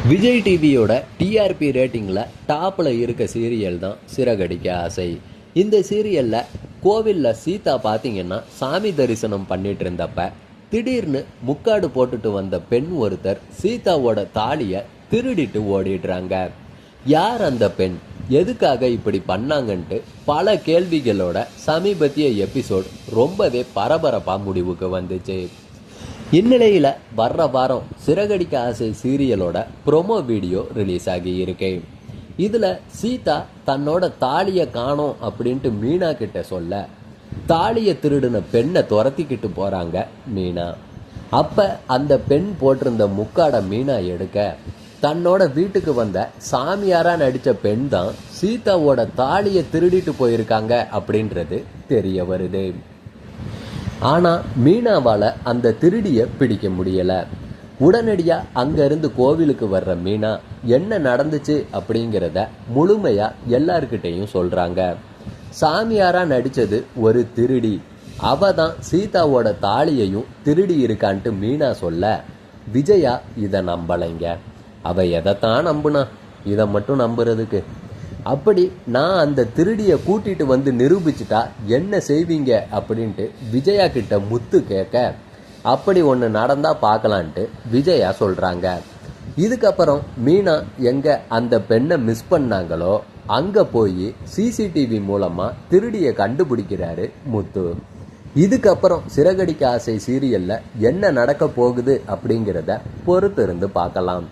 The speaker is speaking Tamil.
விஜய் டிவியோட டிஆர்பி ரேட்டிங்கில் டாப்பில் இருக்க சீரியல் தான் சிறகடிக்க ஆசை. இந்த சீரியலில் கோவிலில் சீதா பார்த்தீங்கன்னா சாமி தரிசனம் பண்ணிட்டு இருந்தப்ப திடீர்னு முக்காடு போட்டுட்டு வந்த பெண் ஒருத்தர் சீதாவோட தாலியை திருடிட்டு ஓடிடுறாங்க. யார் அந்த பெண், எதுக்காக இப்படி பண்ணாங்கன்ட்டு பல கேள்விகளோட சமீபத்திய எபிசோட் ரொம்பவே பரபரப்பாக முடிவுக்கு வந்துச்சு. இந்நிலையில் வர்ற வாரம் சிறகடிக்க ஆசை சீரியலோட ப்ரொமோ வீடியோ ரிலீஸ் ஆகி இருக்கு. இதில் சீதா தன்னோட தாலியை காணோம் அப்படின்ட்டு மீனா கிட்ட சொல்ல தாலியை திருடின பெண்ணை துரத்திக்கிட்டு போகிறாங்க மீனா. அப்போ அந்த பெண் போட்டிருந்த முக்காடை மீனா எடுக்க தன்னோட வீட்டுக்கு வந்த சாமியாராக நடித்த பெண் தான் சீதாவோட தாலியை திருடிட்டு போயிருக்காங்க அப்படின்றது தெரிய வருது. ஆனால் மீனாவால் அந்த திருடியை பிடிக்க முடியலை. உடனடியாக அங்கேருந்து கோவிலுக்கு வர்ற மீனா என்ன நடந்துச்சு அப்படிங்கிறத முழுமையாக எல்லார்கிட்டையும் சொல்கிறாங்க. சாமியாராக நடித்தது ஒரு திருடி, அவ தான் சீதாவோட தாலியையும் திருடி இருக்கான்ட்டு மீனா சொல்ல விஜயா இதை நம்பலைங்க. அவ எதைத்தான் நம்புனா, இதை மட்டும் நம்புறதுக்கு. அப்படி நான் அந்த திருடியை கூட்டிட்டு வந்து நிரூபிச்சுட்டா என்ன செய்வீங்க அப்படின்ட்டு விஜயா கிட்ட முத்து கேட்க அப்படி ஒன்று நடந்தா பார்க்கலான்ட்டு விஜயா சொல்றாங்க. இதுக்கப்புறம் மீனா எங்க அந்த பெண்ணை மிஸ் பண்ணாங்களோ அங்க போய் சிசிடிவி மூலமா திருடியை கண்டுபிடிக்கிறாரு முத்து. இதுக்கப்புறம் சிறகடிக்க ஆசை சீரியல்ல என்ன நடக்க போகுது அப்படிங்கிறத பொறுத்திருந்து பார்க்கலாம்.